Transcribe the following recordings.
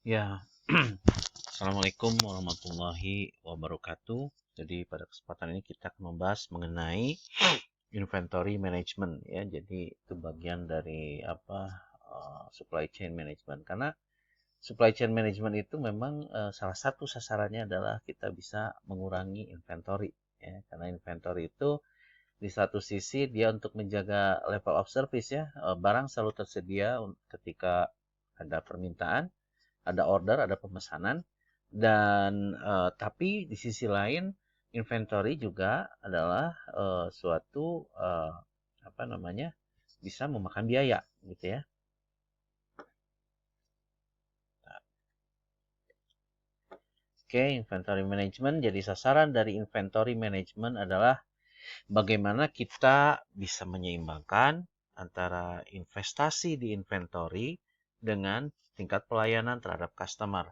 Ya, Assalamualaikum warahmatullahi wabarakatuh. Jadi pada kesempatan ini kita akan membahas mengenai inventory management ya. Jadi itu bagian dari supply chain management. Karena supply chain management itu memang salah satu sasarannya adalah kita bisa mengurangi inventory ya. Karena inventory itu di satu sisi dia untuk menjaga level of service ya. Barang selalu tersedia ketika ada permintaan, ada order, ada pemesanan, dan tapi di sisi lain inventory juga adalah suatu bisa memakan biaya gitu ya. Oke, inventory management. Jadi sasaran dari inventory management adalah bagaimana kita bisa menyeimbangkan antara investasi di inventory dengan tingkat pelayanan terhadap customer.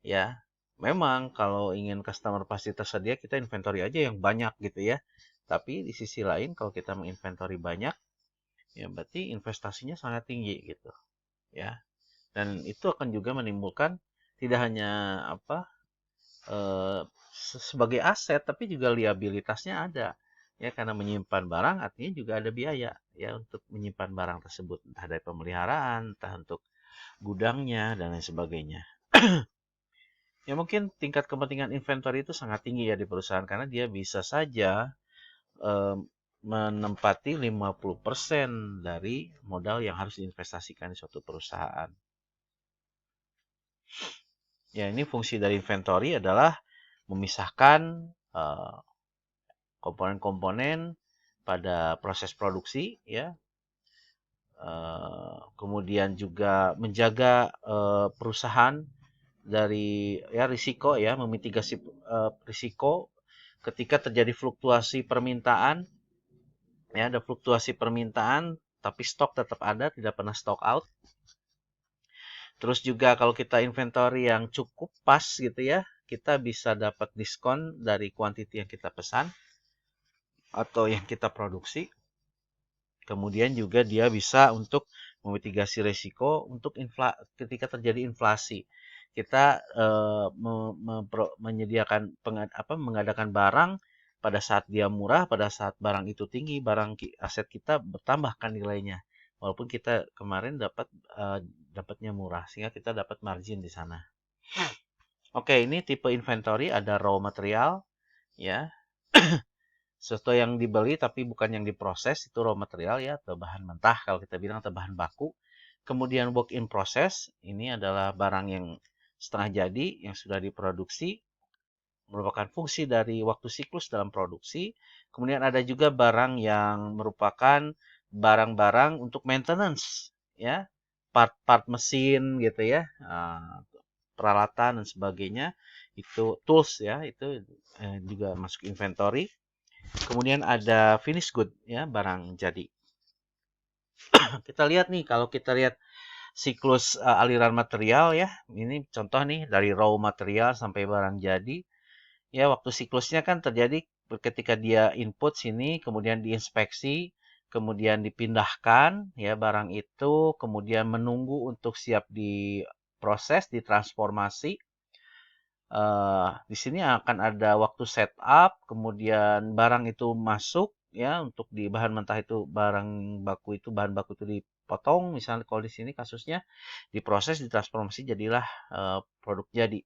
Ya, memang kalau ingin customer pasti tersedia, kita inventory aja yang banyak gitu ya. Tapi di sisi lain, kalau kita menginventory banyak, ya berarti investasinya sangat tinggi gitu, ya. Dan itu akan juga menimbulkan tidak hanya apa eh, sebagai aset, tapi juga liabilitasnya ada, ya. Karena menyimpan barang artinya juga ada biaya, ya, untuk menyimpan barang tersebut, entah dari pemeliharaan, entah untuk gudangnya dan lain sebagainya. Ya mungkin tingkat kepentingan inventory itu sangat tinggi ya di perusahaan karena dia bisa saja eh, menempati 50% dari modal yang harus diinvestasikan di suatu perusahaan. Ya ini fungsi dari inventory adalah memisahkan komponen-komponen pada proses produksi ya. Kemudian juga menjaga perusahaan dari ya risiko ya, memitigasi risiko ketika terjadi fluktuasi permintaan, ya ada fluktuasi permintaan tapi stok tetap ada, tidak pernah stock out. Terus juga kalau kita inventory yang cukup pas gitu ya, kita bisa dapat diskon dari kuantiti yang kita pesan atau yang kita produksi. Kemudian juga dia bisa untuk memitigasi risiko untuk ketika terjadi inflasi. Kita menyediakan mengadakan barang pada saat dia murah, pada saat barang itu tinggi, aset kita bertambahkan nilainya. Walaupun kita kemarin dapatnya murah, sehingga kita dapat margin di sana. Oke, ini tipe inventory, ada raw material, ya. Sesuatu yang dibeli tapi bukan yang diproses, itu raw material ya, atau bahan mentah kalau kita bilang, atau bahan baku. Kemudian work in process, ini adalah barang yang setengah jadi, yang sudah diproduksi, merupakan fungsi dari waktu siklus dalam produksi. Kemudian ada juga barang yang merupakan barang-barang untuk maintenance, ya, part-part mesin gitu ya, peralatan dan sebagainya. Itu tools ya, itu juga masuk inventory. Kemudian ada finish good ya, barang jadi. Kita lihat nih, kalau kita lihat siklus aliran material ya. Ini contoh nih dari raw material sampai barang jadi. Ya, waktu siklusnya kan terjadi ketika dia input sini, kemudian diinspeksi, kemudian dipindahkan ya barang itu, kemudian menunggu untuk siap diproses, ditransformasi. Di sini akan ada waktu setup, kemudian barang itu masuk ya, untuk di bahan mentah itu, bahan baku itu dipotong, misalnya kalau di sini kasusnya diproses, ditransformasi, jadilah produk jadi.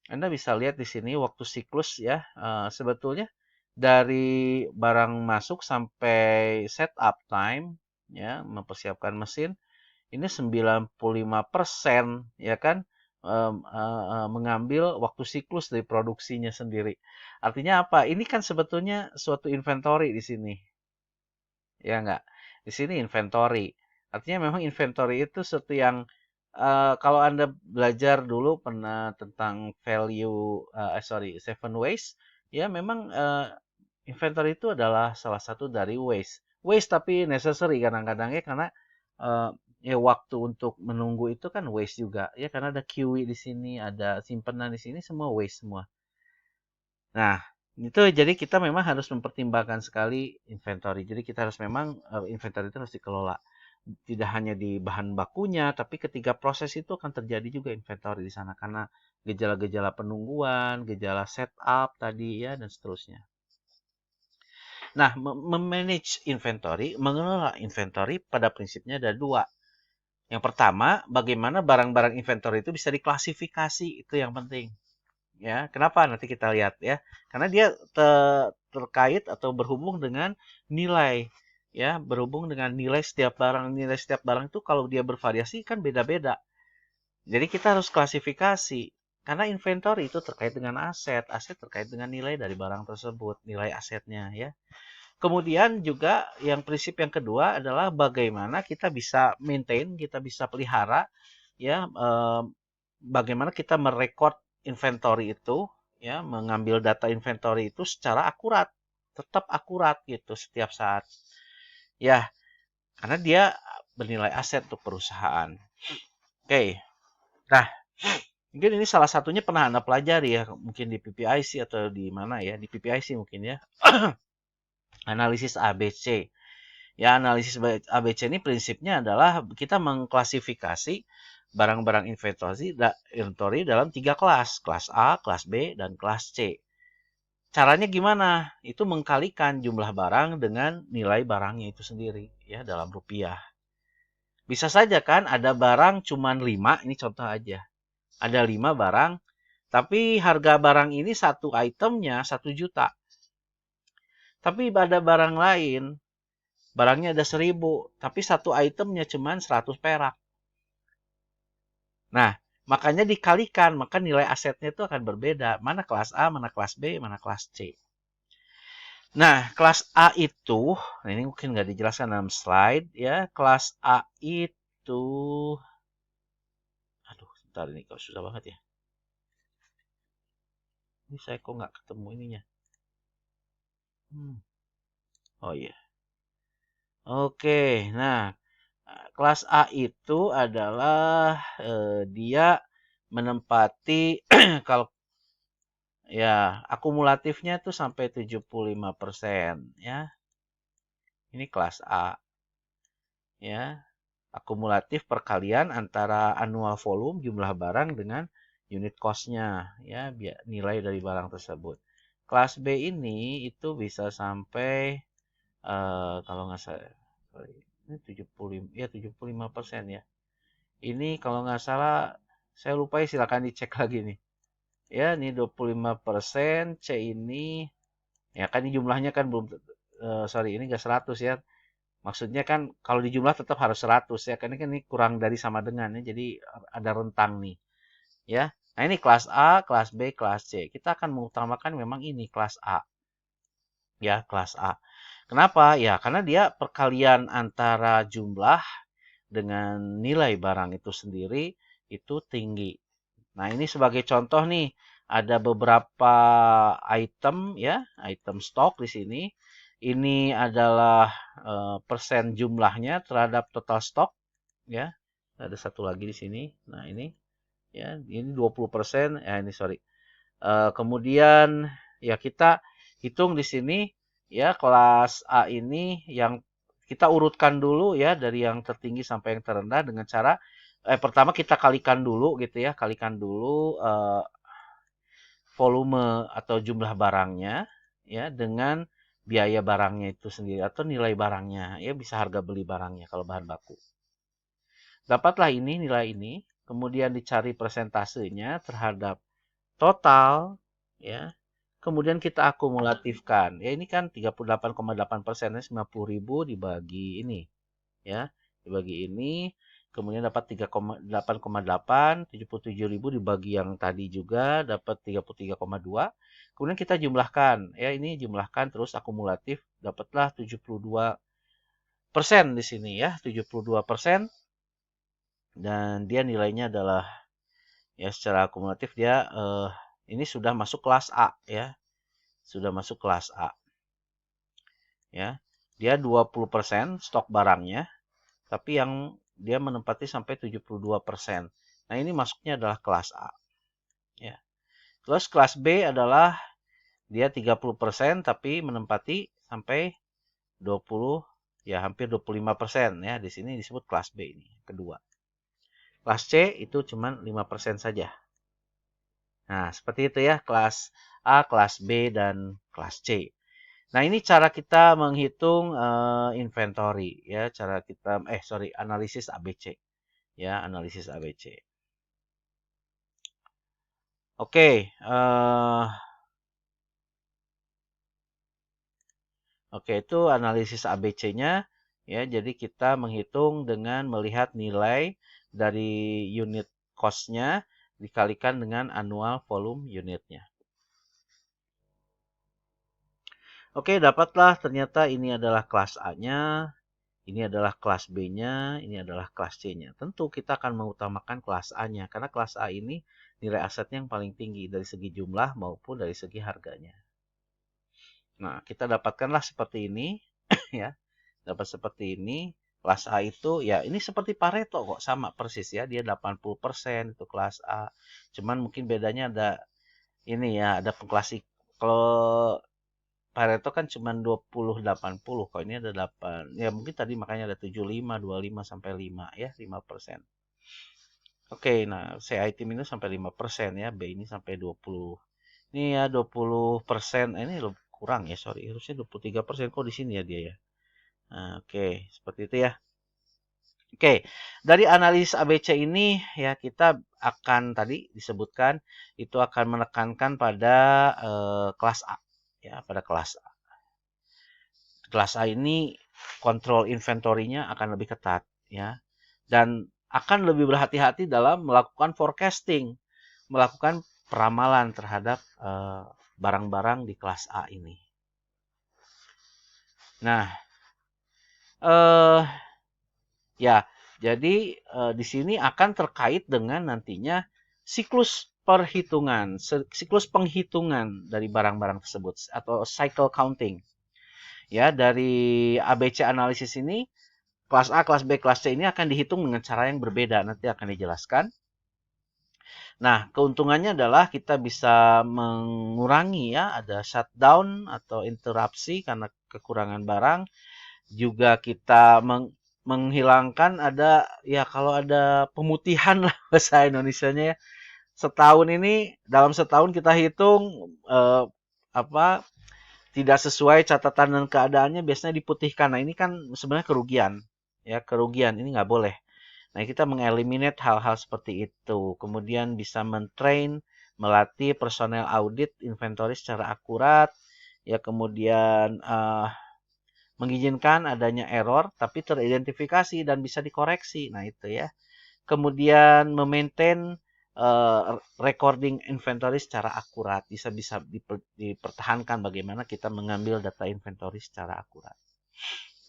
Anda bisa lihat di sini waktu siklus ya, sebetulnya dari barang masuk sampai setup time ya, mempersiapkan mesin, ini 95% ya kan, mengambil waktu siklus dari produksinya sendiri. Artinya apa? Ini kan sebetulnya suatu inventory di sini. Ya enggak? Di sini inventory. Artinya memang inventory itu sesuatu yang kalau Anda belajar dulu pernah tentang seven ways, ya memang inventory itu adalah salah satu dari waste. Waste tapi necessary kadang-kadang ya, karena uh, ya waktu untuk menunggu itu kan waste juga ya, karena ada QE di sini, ada simpenan di sini, semua waste semua. Nah, itu jadi kita memang harus mempertimbangkan sekali inventory. Jadi kita harus memang inventory itu harus dikelola. tidak hanya di bahan bakunya, tapi ketika proses itu akan terjadi juga inventory di sana karena gejala-gejala penungguan, gejala setup tadi ya dan seterusnya. Nah, memanage inventory, mengelola inventory pada prinsipnya ada dua. Yang pertama, bagaimana barang-barang inventory itu bisa diklasifikasi, itu yang penting. Ya, kenapa? Nanti kita lihat ya. Karena dia terkait atau berhubung dengan nilai, ya, berhubung dengan nilai setiap barang. Nilai setiap barang itu kalau dia bervariasi kan beda-beda. Jadi kita harus klasifikasi. Karena inventory itu terkait dengan aset, aset terkait dengan nilai dari barang tersebut, nilai asetnya ya. Kemudian juga yang prinsip yang kedua adalah bagaimana kita bisa maintain, kita bisa pelihara ya, bagaimana kita merekod inventory itu ya, mengambil data inventory itu secara akurat, tetap akurat gitu setiap saat. Ya, karena dia bernilai aset untuk perusahaan. Oke. Nah, mungkin ini salah satunya pernah Anda pelajari ya, mungkin di PPIC atau di mana ya, di PPIC mungkin ya. Analisis ABC. Ya, analisis ABC ini prinsipnya adalah kita mengklasifikasi barang-barang inventory dalam 3 kelas. Kelas A, kelas B, dan kelas C. Caranya gimana? Itu mengkalikan jumlah barang dengan nilai barangnya itu sendiri ya dalam rupiah. Bisa saja kan ada barang cuma 5, ini contoh aja. Ada 5 barang, tapi harga barang ini satu itemnya 1 juta. Tapi ada barang lain, barangnya ada 1000, tapi satu itemnya cuma 100 perak. Nah, makanya dikalikan, maka nilai asetnya itu akan berbeda. Mana kelas A, mana kelas B, mana kelas C. Nah, kelas A itu, nah ini mungkin nggak dijelaskan dalam slide ya. Kelas A itu, aduh, sebentar ini kok susah banget ya. Ini saya kok nggak ketemu ininya. Oh iya. Oke, nah kelas A itu adalah dia menempati kalau ya akumulatifnya tuh sampai 75% ya. Ini kelas A ya. Akumulatif perkalian antara annual volume jumlah barang dengan unit cost-nya ya, nilai dari barang tersebut. Kelas B ini itu bisa sampai kalau nggak salah ini 75% ya. Ini kalau nggak salah saya lupa ya, silakan dicek lagi nih. Ya, ini 25%, C ini ya kan ini jumlahnya kan belum sorry ini nggak 100 ya. Maksudnya kan kalau dijumlah tetap harus 100 ya. Karena kan ini kurang dari sama dengan ya. Jadi ada rentang nih. Ya. Nah, ini kelas A, kelas B, kelas C. Kita akan mengutamakan memang ini kelas A. Ya, kelas A. Kenapa? Ya, karena dia perkalian antara jumlah dengan nilai barang itu sendiri itu tinggi. Nah, ini sebagai contoh nih, ada beberapa item ya, item stok di sini. Ini adalah persen jumlahnya terhadap total stok ya. Ada satu lagi di sini. Nah, ini ya, ini 20%. Ya, ini sorry. Kemudian ya kita hitung di sini ya kelas A ini yang kita urutkan dulu ya dari yang tertinggi sampai yang terendah dengan cara pertama kita kalikan dulu gitu ya, kalikan dulu volume atau jumlah barangnya ya dengan biaya barangnya itu sendiri atau nilai barangnya ya, bisa harga beli barangnya kalau bahan baku. Dapatlah ini nilai ini, kemudian dicari persentasenya terhadap total ya. Kemudian kita akumulatifkan. Ya ini kan 38,8%, 90.000 dibagi ini ya. Dibagi ini kemudian dapat 8,8, 77.000 dibagi yang tadi juga dapat 33,2. Kemudian kita jumlahkan ya, ini jumlahkan terus akumulatif dapatlah 72% di sini ya, 72%, dan dia nilainya adalah ya secara akumulatif dia ini sudah masuk kelas A ya. Sudah masuk kelas A. Ya. Dia 20% stok barangnya, tapi yang dia menempati sampai 72%. Nah, ini masuknya adalah kelas A. Ya. Terus kelas B adalah dia 30% tapi menempati sampai 20%. Ya, hampir 25% ya. Di sini disebut kelas B ini, kedua. Kelas C itu cuma 5% saja. Nah, seperti itu ya, kelas A, kelas B, dan kelas C. Nah, ini cara kita menghitung inventory ya, cara kita analisis ABC ya, analisis ABC. Oke, itu analisis ABC-nya ya. Jadi kita menghitung dengan melihat nilai dari unit cost-nya dikalikan dengan annual volume unitnya. Oke, dapatlah ternyata ini adalah kelas A-nya, ini adalah kelas B-nya, ini adalah kelas C-nya. Tentu kita akan mengutamakan kelas A-nya, karena kelas A ini nilai asetnya yang paling tinggi dari segi jumlah maupun dari segi harganya. Nah, kita dapatkanlah seperti ini, ya. Dapat seperti ini. Kelas A itu, ya ini seperti Pareto kok, sama persis ya. Dia 80% itu kelas A. Cuman mungkin bedanya ada ini ya, ada pengklasik. Kalau Pareto kan cuma 20-80, kalau ini ada 8. Ya mungkin tadi makanya ada 75, 25 sampai 5 ya, 5%. Oke, nah C item ini sampai 5% ya, B ini sampai 20. Ini ya 20%, ini kurang ya, sorry. Harusnya 23%, kok di sini ya dia ya. Nah, oke, seperti itu ya. Oke, dari analisis ABC ini ya kita akan tadi disebutkan itu akan menekankan pada kelas A ya, pada kelas A. Kelas A ini kontrol inventory-nya akan lebih ketat ya, dan akan lebih berhati-hati dalam melakukan forecasting, melakukan peramalan terhadap barang-barang di kelas A ini. Nah, ya, jadi di sini akan terkait dengan nantinya siklus perhitungan, siklus penghitungan dari barang-barang tersebut atau cycle counting. Ya, dari ABC analisis ini, kelas A, kelas B, kelas C ini akan dihitung dengan cara yang berbeda, nanti akan dijelaskan. Nah, keuntungannya adalah kita bisa mengurangi ya, ada shutdown atau interupsi karena kekurangan barang. Juga kita menghilangkan ada ya, kalau ada pemutihan lah bahasa Indonesianya ya. Dalam setahun kita hitung tidak sesuai catatan dan keadaannya biasanya diputihkan. Nah, ini kan sebenarnya kerugian. Ya, kerugian ini nggak boleh. Nah, kita mengeliminate hal-hal seperti itu. Kemudian bisa melatih personel audit inventory secara akurat. Ya, kemudian mengizinkan adanya error tapi teridentifikasi dan bisa dikoreksi. Nah, itu ya. Kemudian memaintain recording inventory secara akurat. Bisa dipertahankan bagaimana kita mengambil data inventory secara akurat.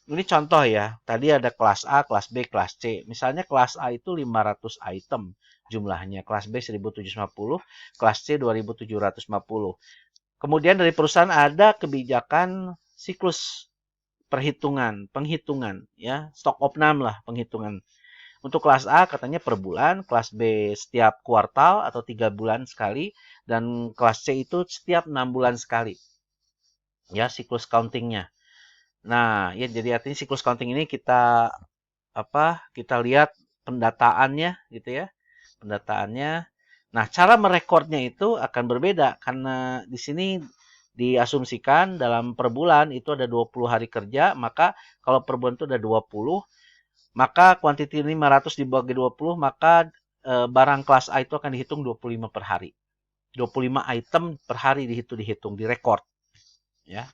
Ini contoh ya. Tadi ada kelas A, kelas B, kelas C. Misalnya kelas A itu 500 item jumlahnya. Kelas B 1750, kelas C 2750. Kemudian dari perusahaan ada kebijakan siklus penghitungan ya, stock opnam lah penghitungan. Untuk kelas A katanya per bulan, kelas B setiap kuartal atau 3 bulan sekali, dan kelas C itu setiap 6 bulan sekali. Ya, siklus countingnya. Nah, ya jadi artinya siklus counting ini kita lihat pendataannya gitu ya. Pendataannya. Nah, cara merekodnya itu akan berbeda karena di sini diasumsikan dalam per bulan itu ada 20 hari kerja, maka kalau per bulan itu ada 20, maka kuantiti 500 dibagi 20, maka barang kelas A itu akan dihitung 25 per hari. 25 item per hari dihitung, direkord. Ya.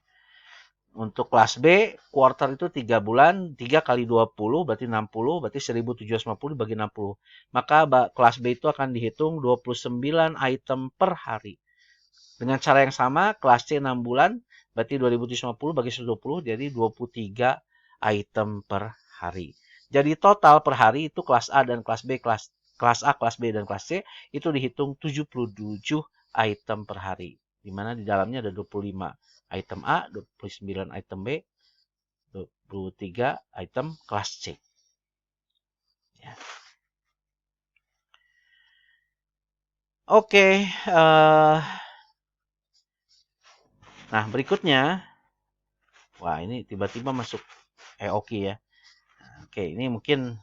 Untuk kelas B, quarter itu 3 bulan, 3 kali 20 berarti 60, berarti 1750 bagi 60. Maka kelas B itu akan dihitung 29 item per hari. Dengan cara yang sama, kelas C 6 bulan, berarti 2750 bagi 120, jadi 23 item per hari. Jadi total per hari itu kelas A dan kelas B, kelas A, kelas B, dan kelas C itu dihitung 77 item per hari. Di mana di dalamnya ada 25 item A, 29 item B, 23 item kelas C. Ya. Oke, nah berikutnya, wah ini tiba-tiba masuk Oke ya. Oke, ini mungkin